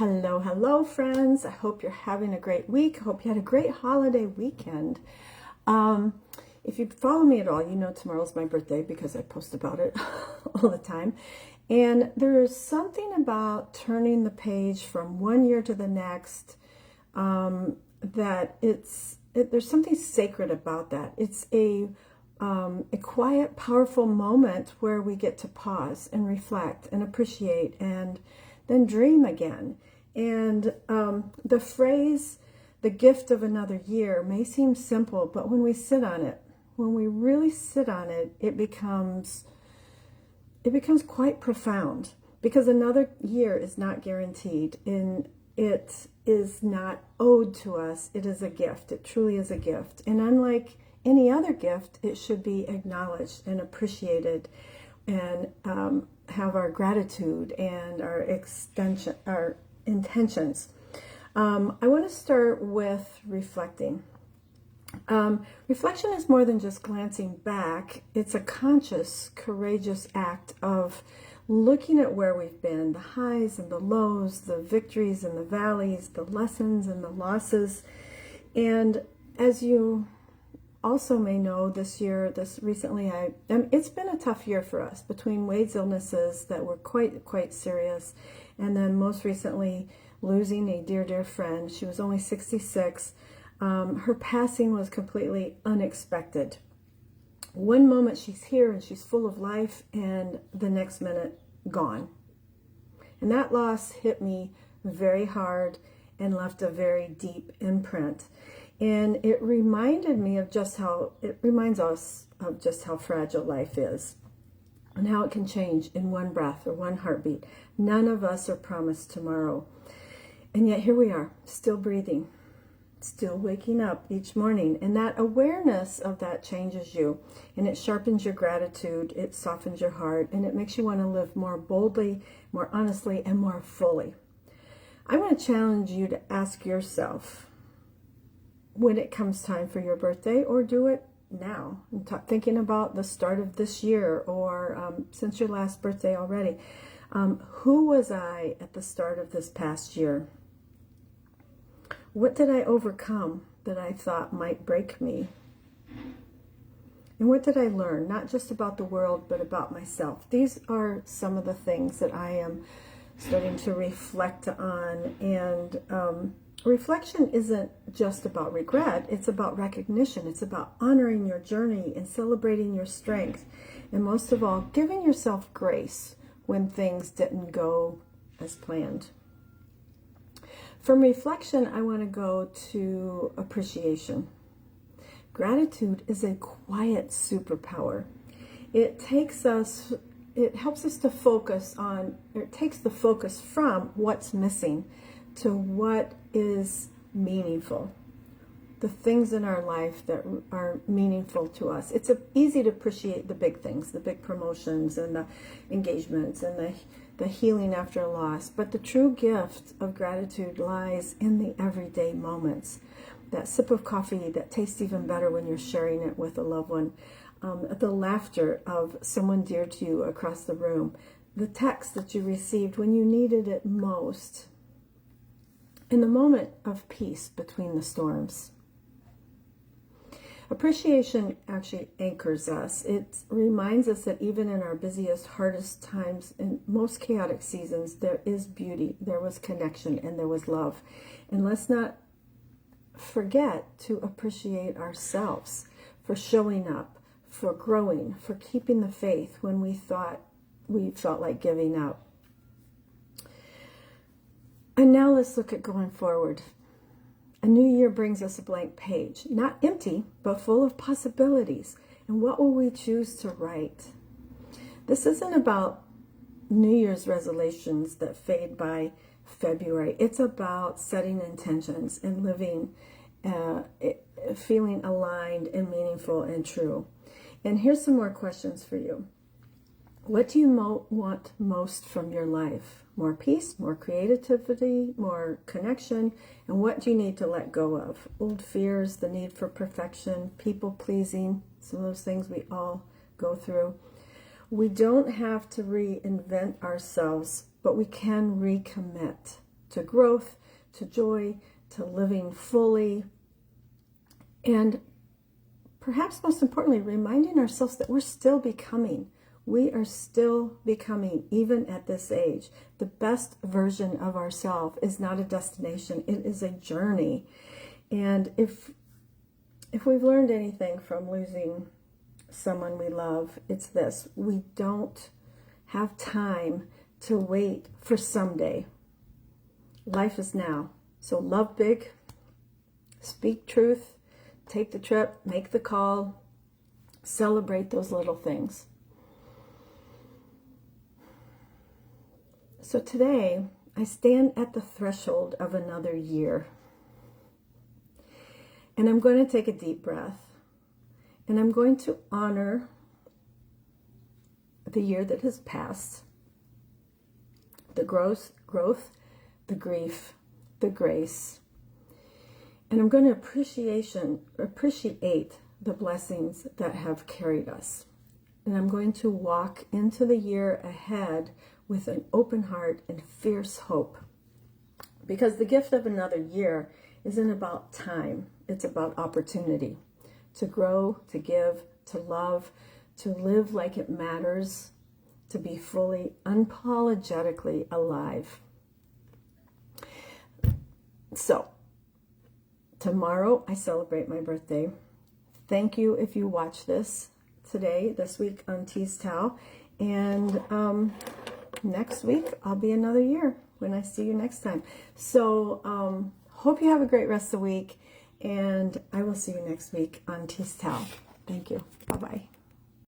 Hello, hello, friends. I hope you're having a great week. I hope you had a great holiday weekend. If you follow me at all, you know tomorrow's my birthday because I post about it all the time. And there's something about turning the page from one year to the next that there's something sacred about that. It's a quiet, powerful moment where we get to pause and reflect and appreciate and then dream again. And the phrase, the gift of another year, may seem simple, but when we sit on it, when we really sit on it, it becomes quite profound, because another year is not guaranteed and it is not owed to us. It is a gift. It truly is a gift. And unlike any other gift, it should be acknowledged and appreciated and have our gratitude and our intentions. I want to start with reflecting. Reflection is more than just glancing back. It's a conscious, courageous act of looking at where we've been, the highs and the lows, the victories and the valleys, the lessons and the losses. And as you also may know, it's been a tough year for us, between Wade's illnesses that were quite serious, and then most recently losing a dear friend. She was only 66. Her passing was completely unexpected. One moment she's here and she's full of life, and the next minute gone. And that loss hit me very hard and left a very deep imprint. And it reminds us of just how fragile life is and how it can change in one breath or one heartbeat. None of us are promised tomorrow. And yet here we are, still breathing, still waking up each morning. And that awareness of that changes you, and it sharpens your gratitude, it softens your heart, and it makes you want to live more boldly, more honestly, and more fully. I want to challenge you to ask yourself, when it comes time for your birthday, or do it now, thinking about the start of this year, or since your last birthday already, who was I at the start of this past year? What did I overcome that I thought might break me? And what did I learn, not just about the world, but about myself? These are some of the things that I am starting to reflect on. And reflection isn't just about regret. It's about recognition. It's about honoring your journey and celebrating your strength. And most of all, giving yourself grace when things didn't go as planned. From reflection, I want to go to appreciation. Gratitude is a quiet superpower. It helps us to focus on, it takes the focus from what's missing to what is meaningful. The things in our life that are meaningful to us. It's easy to appreciate the big things, the big promotions and the engagements and the healing after a loss. But the true gift of gratitude lies in the everyday moments. That sip of coffee that tastes even better when you're sharing it with a loved one. The laughter of someone dear to you across the room. The text that you received when you needed it most. In the moment of peace between the storms. Appreciation actually anchors us. It reminds us that even in our busiest, hardest times, and most chaotic seasons, there is beauty, there was connection, and there was love. And let's not forget to appreciate ourselves for showing up, for growing, for keeping the faith when we felt like giving up. And now let's look at going forward. A new year brings us a blank page, not empty, but full of possibilities. And what will we choose to write? This isn't about New Year's resolutions that fade by February. It's about setting intentions and living, feeling aligned and meaningful and true. And here's some more questions for you. What do you want most from your life? More peace, more creativity, more connection? And what do you need to let go of? Old fears, the need for perfection, people pleasing, some of those things we all go through. We don't have to reinvent ourselves, but we can recommit to growth, to joy, to living fully, and perhaps most importantly, reminding ourselves that we're still becoming. We are still becoming, even at this age. The best version of ourselves is not a destination. It is a journey. And if we've learned anything from losing someone we love, it's this: we don't have time to wait for someday. Life is now. So love big, speak truth, take the trip, make the call, celebrate those little things. So today, I stand at the threshold of another year. And I'm going to take a deep breath. And I'm going to honor the year that has passed, the growth, the grief, the grace. And I'm going to appreciate the blessings that have carried us. And I'm going to walk into the year ahead with an open heart and fierce hope. Because the gift of another year isn't about time. It's about opportunity to grow, to give, to love, to live like it matters, to be fully, unapologetically alive. So, tomorrow I celebrate my birthday. Thank you if you watch this this week on Tease Tao. And next week, I'll be another year when I see you next time. So, hope you have a great rest of the week. And I will see you next week on Tease Tao. Thank you. Bye-bye.